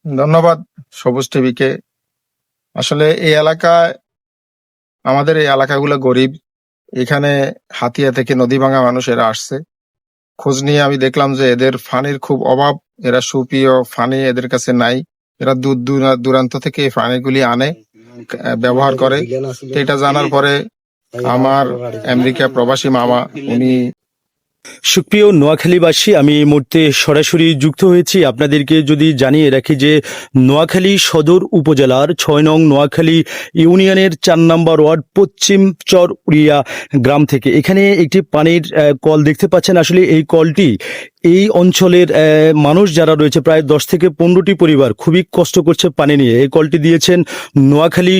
ধন্যবাদ সবুজ টিভিকে। আসলে এই এলাকায় আমাদের এই এলাকাগুলো গরিব। এখানে হাতিয়া থেকে নদী ভাঙা মানুষ এরা আসছে। খোঁজ নিয়ে আমি দেখলাম যে এদের পানির খুব অভাব। এরা সুপেয় পানি এদের কাছে নাই। এরা দূর দূরান্ত থেকে এই পানিগুলি আনে, ব্যবহার করে। তো এটা জানার পরে আমার আমেরিকা প্রবাসী মামা উনি সুপ্রিয় নোয়াখালীবাসী, আমি এই মুহূর্তে সরাসরি যুক্ত হয়েছি। আপনাদেরকে যদি জানিয়ে রাখি যে নোয়াখালী সদর উপজেলার ৬ নং নোয়াখালী ইউনিয়নের ৪ নম্বর ওয়ার্ড পশ্চিম চর উড়িয়া গ্রাম থেকে এখানে একটি পানির কল দেখতে পাচ্ছেন। আসলে এই কলটি এই অঞ্চলের মানুষ যারা রয়েছে প্রায় ১০ থেকে ১৫টি পরিবার খুবই কষ্ট করছে পানি নিয়ে। এই কলটি দিয়েছেন নোয়াখালী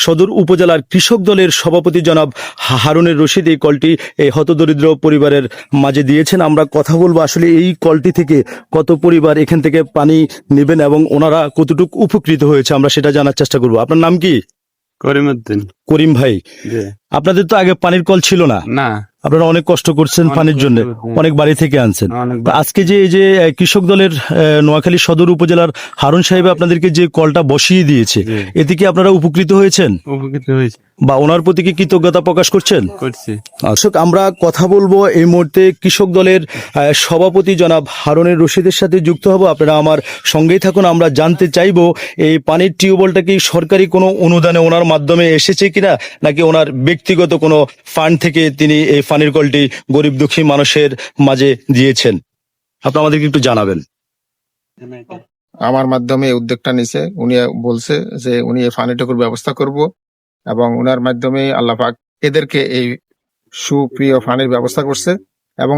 সদর উপজেলার কৃষক দলের সভাপতি জনাব হারুনের রশিদ। এই কলটি এই হতদরিদ্র পরিবারের মাঝে দিয়েছেন। আমরা কথা বলবো আসলে এই কলটি থেকে কত পরিবার এখান থেকে পানি নেবেন এবং ওনারা কতটুকু উপকৃত হয়েছে আমরা সেটা জানার চেষ্টা করব। আপনার নাম কি? করিমউদ্দিন। করিম ভাই, আপনাদের তো আগে পানির কল ছিল না? না। আপনারা অনেক কষ্ট করছেন পানির জন্য, অনেক বাড়ি থেকে আনছেন। আজকে যে এই যে কৃষক দলের নোয়াখালী সদর উপজেলার হারুন সাহেব আপনাদেরকে যে কলটা বসিয়ে দিয়েছে, এতে কি আপনারা উপকৃত হয়েছেন? উপকৃত হয়েছে। বা ওনার প্রতি কি কৃতজ্ঞতা প্রকাশ করছেন? করছি। দর্শক, আমরা কথা বলবো এই মুহূর্তে কৃষক দলের সভাপতি জনাব হারুনের রশিদের সাথে যুক্ত হব। আপনারা আমার সঙ্গেই থাকুন। আমরা জানতে চাইবো এই পানির টিউবওয়েলটা কি সরকারি কোনো অনুদানে ওনার মাধ্যমে এসেছে কিনা, নাকি ওনার ব্যক্তিগত কোনো ফান্ড থেকে তিনি এই পানির কলটি গরিব দুঃখী মানুষের মাঝে দিয়েছেন। আপনি আমাদেরকে একটু জানাবেন। আমার মাধ্যমে এই উদ্যোগটা নিছে। উনি বলছে যে উনি এই পানিটুকুর ব্যবস্থা করব এবং উনার মাধ্যমে আল্লাহ পাক এদেরকে এই সুপ্রিয় পানির ব্যবস্থা করছে। এবং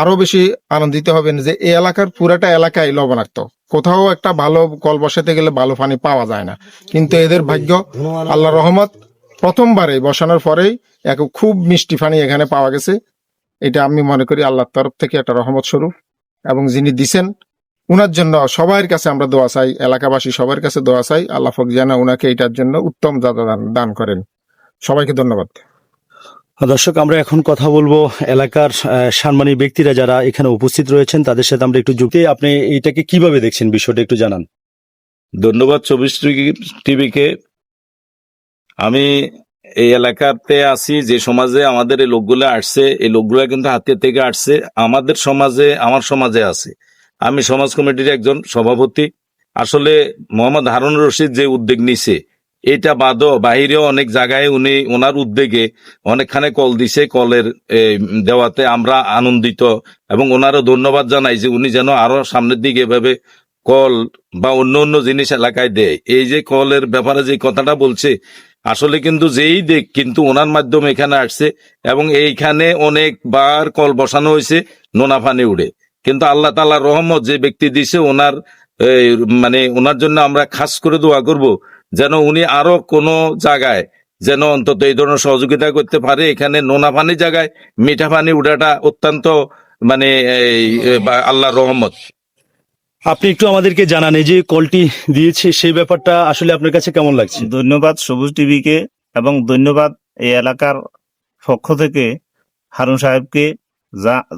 আরো বেশি আনন্দিত হবেন যে এই এলাকার পুরাটা এলাকায় লবণাক্ত। কোথাও একটা ভালো কল বসাতে গেলে ভালো পানি পাওয়া যায় না, কিন্তু এদের ভাগ্য, আল্লাহ রহমত, প্রথমবারে বসানোর পরেই এক খুব মিষ্টি পানি এখানে পাওয়া গেছে। এটা আমি মনে করি আল্লাহর তরফ থেকে একটা রহমত স্বরূপ। এবং যিনি দিছেন উনার জন্য সবার কাছে আমরা দোয়া চাই, এলাকাবাসী সবার কাছে দোয়া চাই, আল্লাহ পাক যেন উনাকে এটার জন্য উত্তম দান করেন। সবাইকে ধন্যবাদ। দর্শক, আমরা এখন কথা বলবো এলাকার সম্মানী ব্যক্তিরা যারা এখানে উপস্থিত রয়েছেন তাদের সাথে আমরা একটু যুক্তি। আপনি এটাকে কিভাবে দেখছেন, বিষয়টা একটু জানান। ধন্যবাদ সবুজ টিভিকে। আমি এই এলাকাতে আছি, যে সমাজে আমাদের এই লোকগুলো আসছে, এই লোকগুলো কিন্তু হাতিয়া থেকে আসছে। আমার সমাজে আছে। আমি সমাজ কমিটির একজন সভাপতি। আসলে মোহাম্মদ হারুন রশিদ যে উদ্যোগ নিছে, এটা বাহিরেও অনেক জায়গায় ওনার উদ্যোগে অনেকখানে কল দিছে। কলের দেওয়াতে আমরা আনন্দিত এবং ওনারও ধন্যবাদ জানাই যে উনি যেন আরো সামনের দিকে এভাবে কল বা অন্য অন্য জিনিস এলাকায় দেয়। এই যে কলের ব্যাপারে যে কথাটা বলছে, আসলে কিন্তু যেই দেখ কিন্তু ওনার মাধ্যমে এখানে আসছে এবং এইখানে অনেকবার কল বসানো হয়েছে, নোনা পানি উড়ে। কিন্তু আল্লাহ তাআলার রহমত যে ব্যক্তি দিছে, ওনার জন্য আমরা খাস করে দোয়া করব যেন উনি আরো কোনো জায়গায় যেন অন্তত এই ধরনের সহযোগিতা করতে পারে। এখানে নোনা পানি জায়গায় মিঠা পানি উঠাটা অত্যন্ত আল্লাহর রহমত। আপনি একটু আমাদেরকে জানান, এই যে কলটি দিয়েছে সেই ব্যাপারটা আসলে আপনার কাছে কেমন লাগছে? ধন্যবাদ সবুজ টিভিকে এবং ধন্যবাদ এই এলাকার পক্ষ থেকে হারুন সাহেবকে,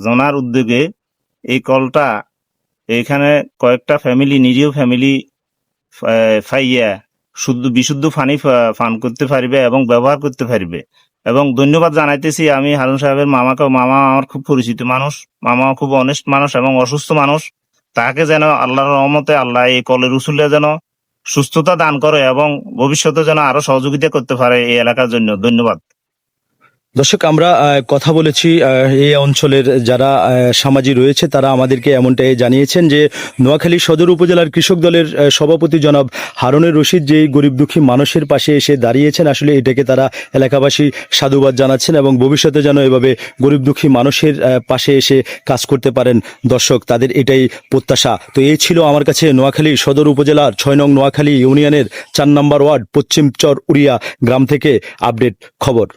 জানার উদ্যোগে এই কলটা এখানে কয়েকটা ফ্যামিলি, নিরীহ ফ্যামিলি ফাইয়া বিশুদ্ধ পানি পান করতে পারবে এবং ব্যবহার করতে পারবে। এবং ধন্যবাদ জানাইতেছি আমি হারুন সাহেবের মামাকে। মামা আমার খুব পরিচিত মানুষ, মামা খুব অনেস্ট মানুষ এবং অসুস্থ মানুষ। তাকে যেন আল্লাহর রহমতে আল্লাহ এই কলের উসুলে যেন সুস্থতা দান করে এবং ভবিষ্যতে যেন আরো সহযোগিতা করতে পারে এই এলাকার জন্য। ধন্যবাদ। দর্শক, আমরা কথা বলেছি এই অঞ্চলের যারা সমাজী রয়েছে তারা আমাদেরকে এমনটাই জানিয়েছেন যে নোয়াখালী সদর উপজেলার কৃষক দলের সভাপতি জনাব হারুনের রশিদ যে গরিব দুঃখী মানুষের পাশে এসে দাঁড়িয়েছেন, আসলে এটাকে তারা এলাকাবাসী সাধুবাদ জানাচ্ছেন এবং ভবিষ্যতে যেন এভাবে গরিব দুঃখী মানুষের পাশে এসে কাজ করতে পারেন। দর্শক, তাদের এটাই প্রত্যাশা। তো এই ছিল আমার কাছে নোয়াখালী সদর উপজেলার ৬ নং নোয়াখালী ইউনিয়নের ৪ নম্বর ওয়ার্ড পশ্চিম চর উড়িয়া গ্রাম থেকে আপডেট খবর।